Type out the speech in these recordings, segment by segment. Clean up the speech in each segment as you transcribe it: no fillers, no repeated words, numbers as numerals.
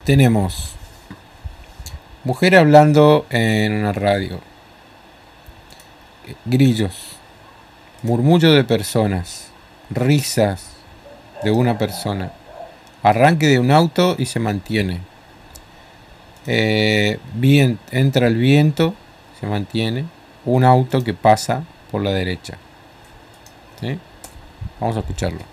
Tenemos mujer hablando en una radio, grillos, murmullo de personas, risas de una persona, arranque de un auto y se mantiene. Entra el viento, se mantiene. Un auto que pasa por la derecha. ¿Sí? Vamos a escucharlo.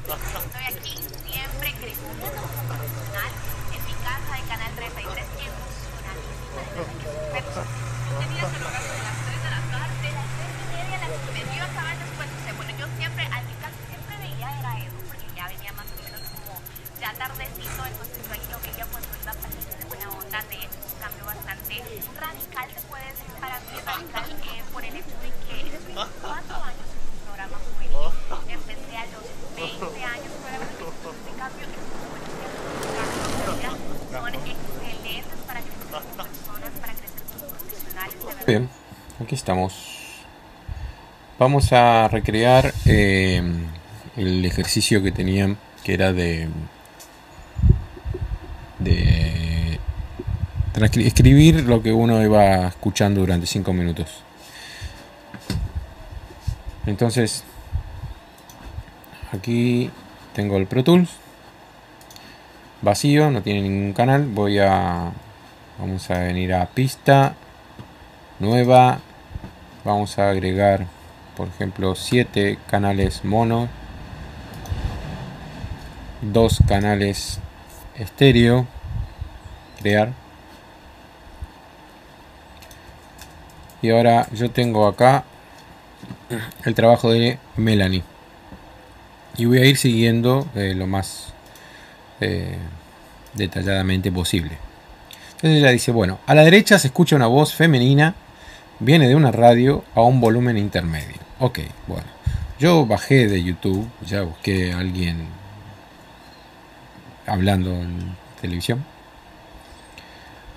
Estoy aquí siempre creciendo como profesional en mi casa de Canal 33, emocionadísima. Yo tenía que lograr de las 3 de la tarde, las 6:30, me iba a acabar después. O sea, bueno, yo siempre, al mi casa siempre veía era eso, porque ya venía más o menos como ya tardecito, entonces yo ahí lo veía cuando iba pasando de buena onda. De hecho, es un cambio bastante radical, se puede decir para mí radical, por el hecho de que estoy 4 años en un programa juvenil. Empecé a los 20 años, este cambio son excelentes para crecer como personas, para crecer como profesionales. Bien, aquí estamos. Vamos a recrear el ejercicio que tenían, que era de escribir lo que uno iba escuchando durante 5 minutos. Entonces, aquí tengo el Pro Tools vacío, no tiene ningún canal. Vamos a venir a pista nueva. Vamos a agregar, por ejemplo, 7 canales mono, 2 canales estéreo, crear. Y ahora yo tengo acá el trabajo de Melanie y voy a ir siguiendo lo más detalladamente posible. Entonces ella dice, bueno, a la derecha se escucha una voz femenina, viene de una radio a un volumen intermedio. Ok, bueno, yo bajé de YouTube, ya busqué a alguien hablando en televisión,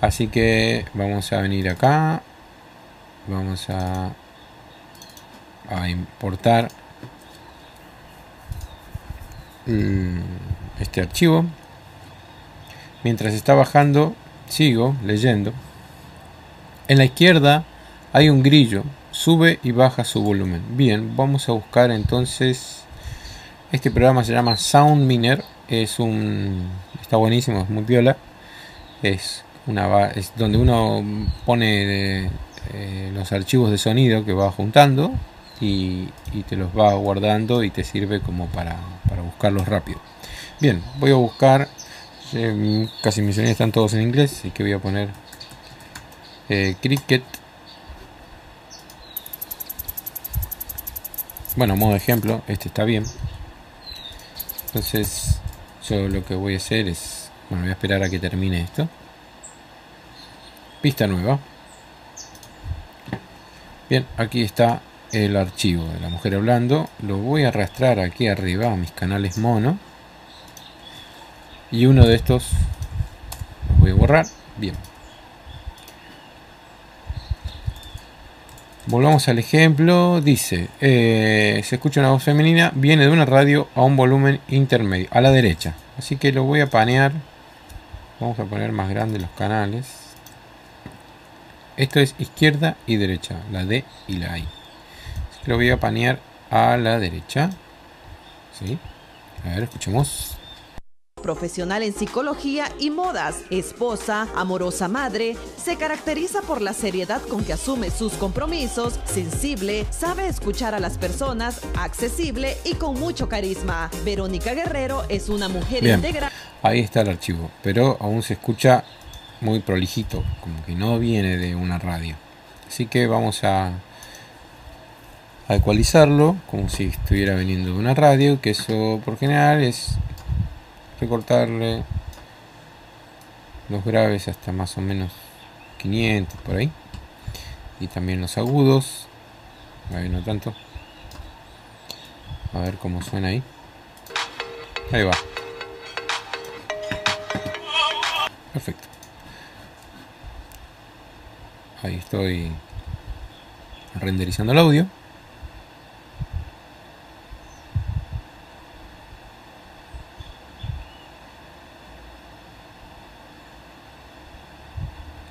así que vamos a venir acá, vamos a importar este archivo. Mientras está bajando, sigo leyendo. En la izquierda hay un grillo, sube y baja su volumen. Bien, vamos a buscar entonces. Este programa se llama SoundMiner. Está buenísimo, es muy piola. Es donde uno pone los archivos de sonido que va juntando y te los va guardando y te sirve como para buscarlos rápido. Bien, voy a buscar. Casi mis sonidos están todos en inglés, así que voy a poner Cricket. Bueno, modo ejemplo, este está bien. Entonces yo lo que voy a hacer es, bueno, voy a esperar a que termine esto. Pista nueva. Bien, aquí está el archivo de la mujer hablando. Lo voy a arrastrar aquí arriba a mis canales mono. Y uno de estos los voy a borrar. Bien. Volvamos al ejemplo. Dice, se escucha una voz femenina, viene de una radio a un volumen intermedio, a la derecha. Así que lo voy a panear. Vamos a poner más grandes los canales. Esto es izquierda y derecha, la D y la I. Así que lo voy a panear a la derecha. ¿Sí? A ver, escuchemos. Profesional en psicología y modas, esposa, amorosa madre, se caracteriza por la seriedad con que asume sus compromisos, sensible, sabe escuchar a las personas, accesible y con mucho carisma. Verónica Guerrero es una mujer íntegra. Ahí está el archivo, pero aún se escucha muy prolijito, como que no viene de una radio. Así que vamos a ecualizarlo como si estuviera viniendo de una radio, que eso por general es recortarle los graves hasta más o menos 500 por ahí, y también los agudos. Ahí no tanto. A ver cómo suena ahí. Ahí va. Perfecto. Ahí estoy renderizando el audio.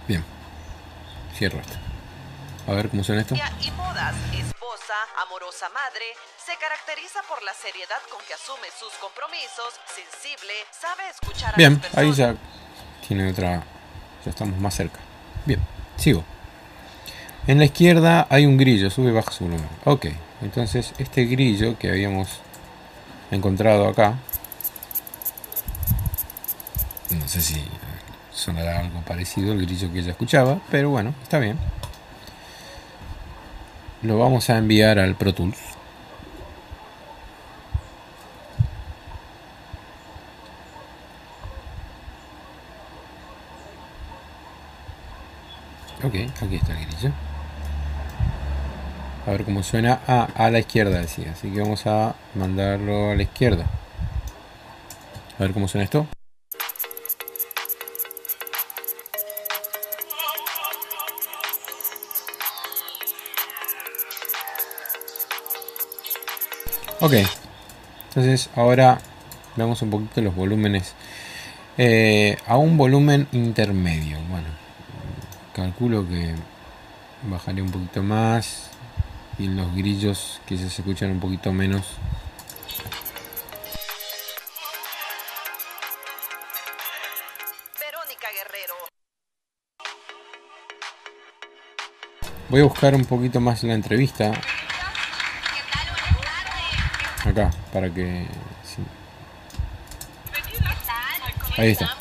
Bien. Cierro esto. A ver cómo suena esto. Y modas, esposa, amorosa madre, se caracteriza por la seriedad con que asume sus compromisos, sensible, sabe escuchar a Bien, las personas. ahí ya tiene otra. Ya estamos más cerca. Bien, sigo. En la izquierda hay un grillo, sube y baja su volumen. Ok, entonces este grillo que habíamos encontrado acá, no sé si sonará algo parecido al grillo que ella escuchaba, pero bueno, está bien. Lo vamos a enviar al Pro Tools. Ok, aquí está el grillo. A ver cómo suena. Ah, a la izquierda decía. Así que vamos a mandarlo a la izquierda. A ver cómo suena esto. Ok. Entonces ahora veamos un poquito los volúmenes. A un volumen intermedio. Bueno, calculo que bajaré un poquito más. Y los grillos quizás se escuchan un poquito menos. Verónica Guerrero. Voy a buscar un poquito más la entrevista. Acá, para que... Sí. Ahí está.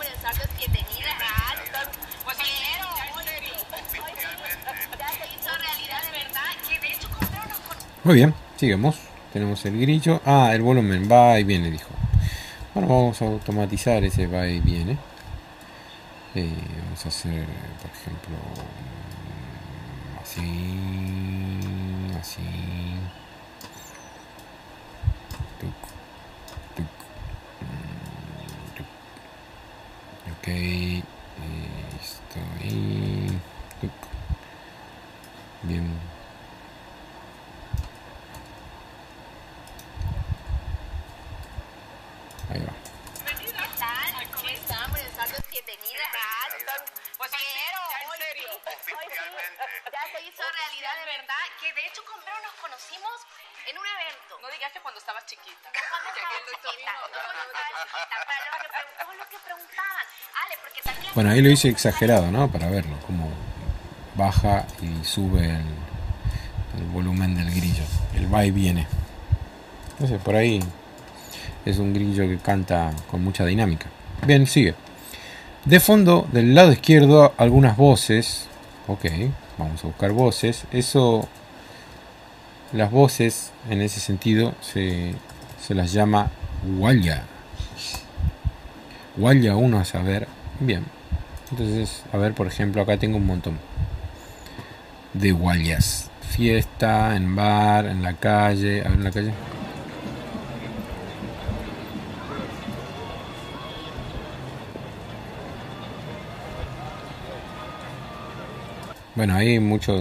Muy bien, sigamos. Tenemos el grillo. Ah, el volumen va y viene, dijo. Bueno, vamos a automatizar ese va y viene. Vamos a hacer, por ejemplo, así, así. Tuc, tuc, tuc. Ok, esto ahí. Tuc. Bien. Ahí va. ¿Cómo están? Buenas tardes, bienvenidas. Pues quiero, en serio. Oficialmente. Ya se hizo realidad de verdad, que de hecho con Vero nos conocimos en un evento. No digas que cuando estabas chiquita. Cuando estaba chiquita, todo lo que preguntaban. Ale, porque también... Bueno, ahí lo hice exagerado, ¿no? Para verlo, cómo baja y sube el volumen del grillo. El va y viene. Entonces, por ahí es un grillo que canta con mucha dinámica. Bien, sigue. De fondo, del lado izquierdo, algunas voces. Ok, vamos a buscar voces. Eso, las voces, en ese sentido, se las llama guaya. Guaya uno a saber. Bien. Entonces, a ver, por ejemplo, acá tengo un montón de guayas. Fiesta, en bar, en la calle. A ver, en la calle. Bueno, ahí mucha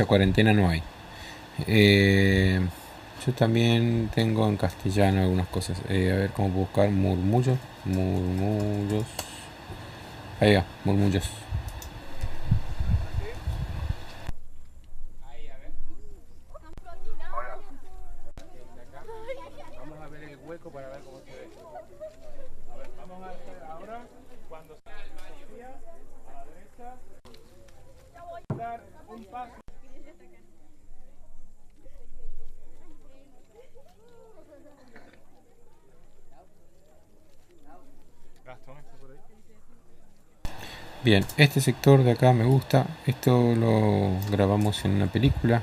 cuarentena no hay. Yo también tengo en castellano algunas cosas. A ver cómo puedo buscar murmullos. Murmullos. Ahí va, murmullos. Vamos a ver el hueco para ver cómo se ve. A ver, vamos a hacer ahora cuando salga el Sofía a la derecha. Dar un paso. Bien, este sector de acá me gusta. Esto lo grabamos en una película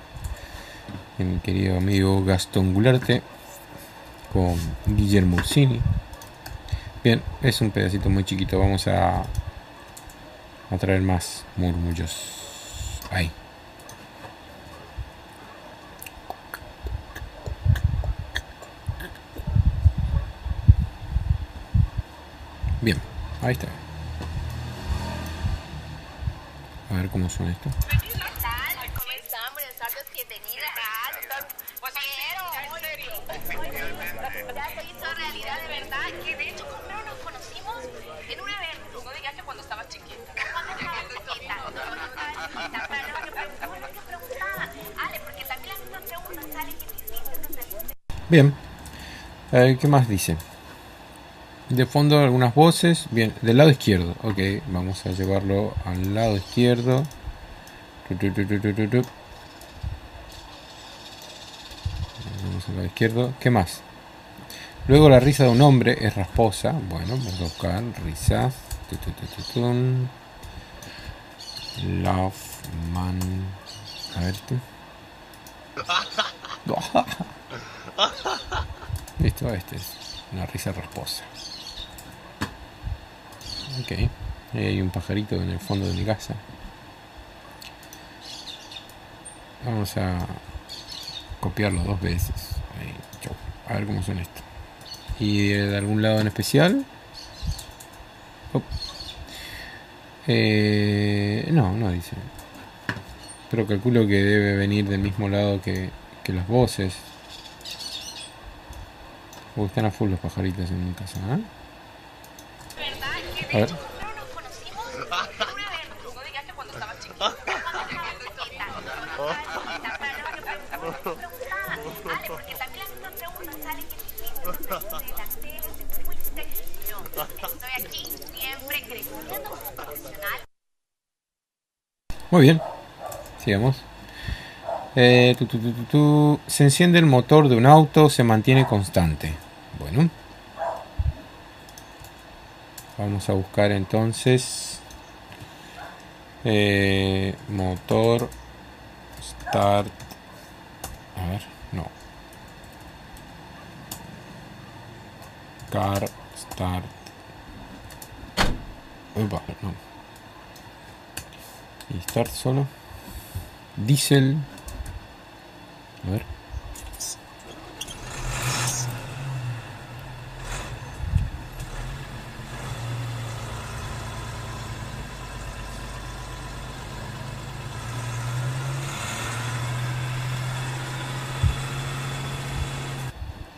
de mi querido amigo Gastón Gularte con Guillermo Ursini. Bien, es un pedacito muy chiquito. Vamos a traer más murmullos. Ahí. Ahí está. A ver cómo suena esto. ¿Qué tal? ¿Cómo están? Buenas tardes, bienvenidas. Pues en serio. Ya se hizo realidad de verdad, que de hecho con Vero nos conocimos en un evento. No digas que cuando estabas chiquita. Cuando estaba chiquita. No, cuando estaba chiquita. Pero lo que preguntaba, Ale, porque también las mismas preguntas salen que hiciste. Bien. ¿Qué más dice? De fondo algunas voces. Bien, del lado izquierdo. Ok, vamos a llevarlo al lado izquierdo. Vamos al lado izquierdo. ¿Qué más? Luego la risa de un hombre es rasposa. Bueno, vamos a buscar risas. Love man. A ver este. Listo, este es una risa rasposa. Ok, ahí hay un pajarito en el fondo de mi casa. Vamos a copiarlo 2 veces. Ahí, chau. A ver cómo suena esto. ¿Y de algún lado en especial? No dice. Pero calculo que debe venir del mismo lado que las voces. Están a full los pajaritos en mi casa, ¿eh? ¿Verdad? Que de hecho con Vero nos conocimos en un evento. No digas que cuando estabas chiquita. Cuando estabas chiquita. Pero lo que preguntaba, Ale, porque también las mismas preguntas salen que hiciste de la tele, si fuiste. No, estoy aquí siempre creciendo como profesional. Muy bien, sigamos. Se enciende el motor de un auto, se mantiene constante. Bueno, vamos a buscar entonces motor start. A ver, no. Car start. Opa, no. Y start solo. Diesel. A ver.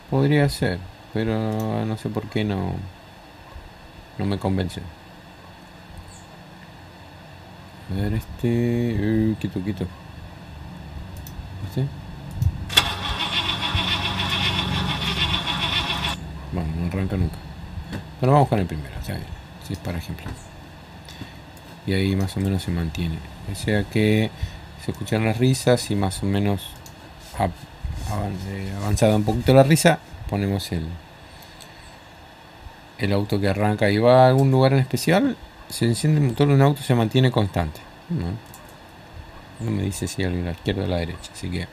Podría ser, pero no sé por qué no me convence. A ver este... quito. ¿Viste? Bueno, no arranca nunca. Pero vamos con el primero, está bien. Si es para ejemplo. Y ahí más o menos se mantiene. O sea que se escuchan las risas y más o menos avanzada un poquito la risa, ponemos el auto que arranca y va a algún lugar en especial. Se enciende el motor de un auto, se mantiene constante. No me dice si a la izquierda o a la derecha, así que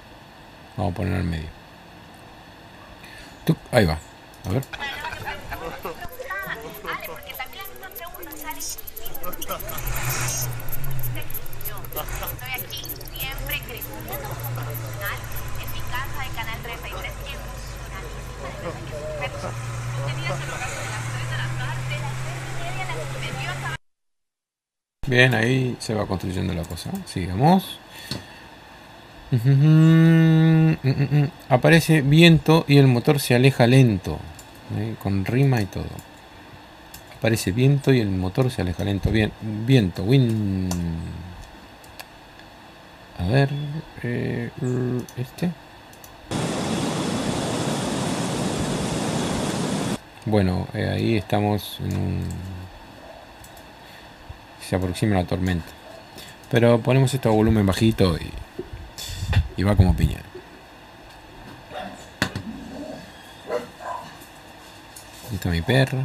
vamos a poner al medio. Ahí va, a ver. Estoy aquí siempre creciendo como profesional en mi casa de Canal 33, emocionadísima de verdad que tenía que lograrlo de las 3 de la tarde, las 3:30, las que me dio esa... Bien, ahí se va construyendo la cosa. Sigamos. Aparece viento y el motor se aleja lento, con rima y todo. Aparece viento y el motor se aleja lento. Bien, viento, wind. A ver, este. Bueno, ahí estamos en un... Se aproxima la tormenta. Pero ponemos esto a volumen bajito y va como piña. Ahí está mi perro.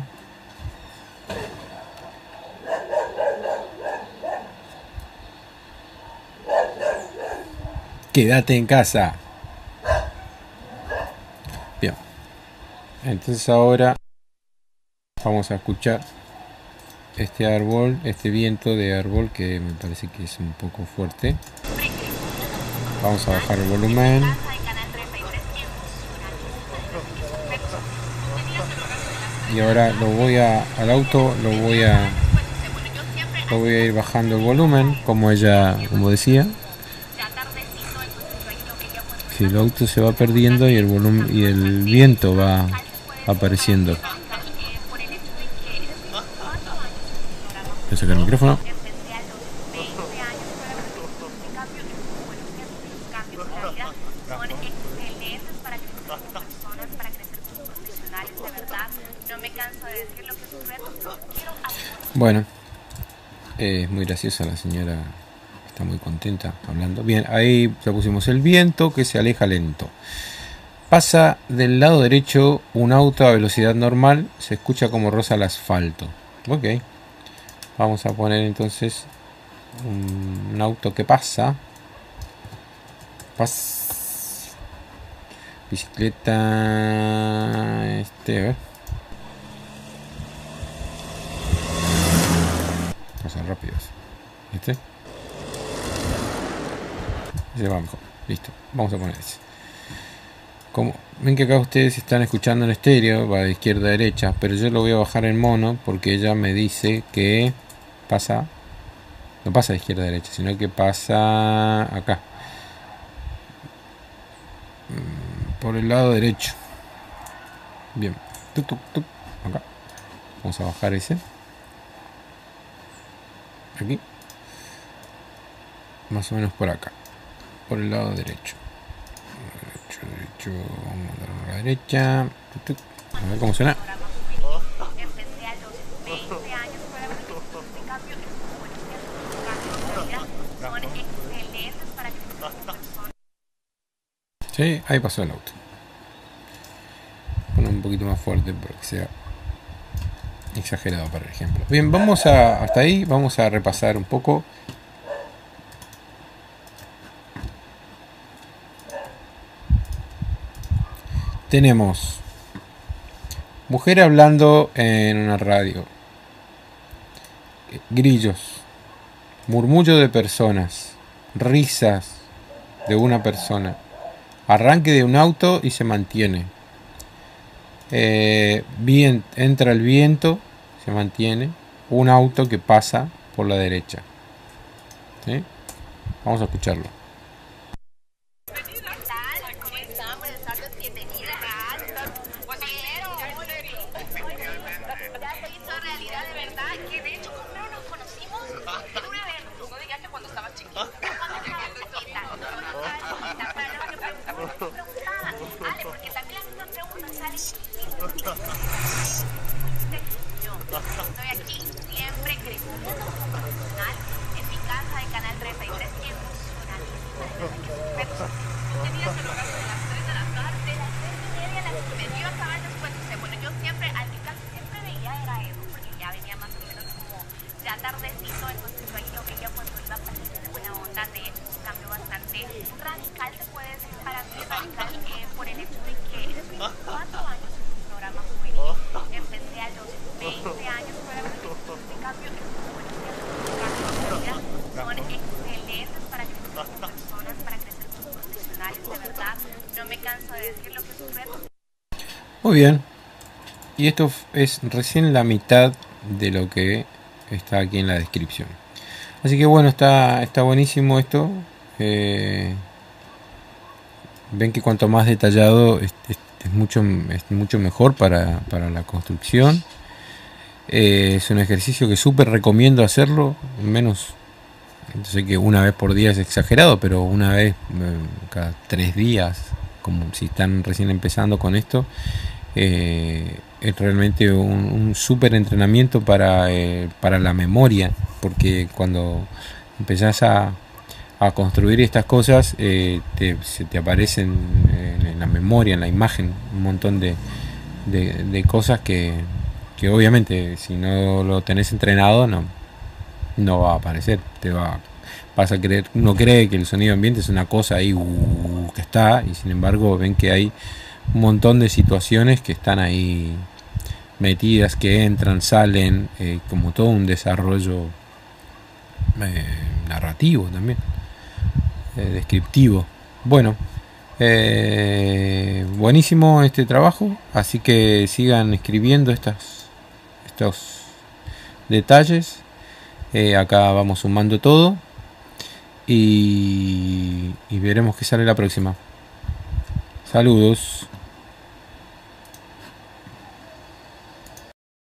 Quédate en casa. Bien. Entonces ahora vamos a escuchar este árbol, este viento de árbol que me parece que es un poco fuerte. Vamos a bajar el volumen. Y ahora al auto lo voy a ir bajando el volumen, como decía. Que el auto se va perdiendo y el volumen y el viento va apareciendo. Voy a sacar el micrófono. Bueno, es muy graciosa la señora, está muy contenta hablando. Bien, ahí ya pusimos el viento que se aleja lento. Pasa del lado derecho un auto a velocidad normal, se escucha como roza el asfalto. Ok, vamos a poner entonces un auto que pasa. Bicicleta, a ver. Pasan rápidos. Ese va mejor. Listo. Vamos a poner ese. Como ven que acá ustedes están escuchando en estéreo, va de izquierda a derecha, pero yo lo voy a bajar en mono porque ella me dice que pasa, no pasa de izquierda a derecha, sino que pasa acá, por el lado derecho. Bien. Acá. Vamos a bajar ese. Aquí, más o menos por acá, por el lado derecho, vamos a darle a la derecha, a ver cómo suena. Sí, ahí pasó el auto. Poner un poquito más fuerte para que sea exagerado, por ejemplo. Bien, hasta ahí vamos a repasar un poco. Tenemos mujer hablando en una radio, grillos, murmullo de personas, risas de una persona, arranque de un auto y se mantiene. Bien, entra el viento, se mantiene, un auto que pasa por la derecha. ¿Sí? Vamos a escucharlo. Estoy aquí siempre creciendo como profesional en mi casa de Canal 33, emocionadísima de verdad que tenía que lograr de las 3 de la tarde, de las 3:30 a las que me dio a acabar después. O sea, bueno, yo siempre, al que casi siempre veía era Edu, porque ya venía más o menos como ya tardecito, entonces yo ahí lo veía cuando iba pasando de buena onda. De hecho, es un cambio bastante radical, se puede decir para mí radical, por el hecho de que eres 24 años en un programa juvenil. Empecé a los 20 años para ver este cambio. Son excelentes para crecer como personas, para crecer como profesionales, de verdad. No me canso de decir lo que sucede. Muy bien. Y esto es recién la mitad de lo que está aquí en la descripción. Así que bueno, está buenísimo esto. Ven que cuanto más detallado es mucho mejor para la construcción. Es un ejercicio que súper recomiendo hacerlo, menos, sé que una vez por día es exagerado, pero una vez cada 3 días, como si están recién empezando con esto, es realmente un súper entrenamiento para la memoria, porque cuando empezás a construir estas cosas, se te aparecen en la memoria, en la imagen, un montón de cosas que obviamente si no lo tenés entrenado no va a aparecer, vas a creer, uno cree que el sonido ambiente es una cosa ahí que está, y sin embargo ven que hay un montón de situaciones que están ahí metidas, que entran, salen, como todo un desarrollo narrativo también, descriptivo. Bueno, buenísimo este trabajo, así que sigan escribiendo estos detalles. Acá vamos sumando todo y veremos qué sale la próxima. Saludos.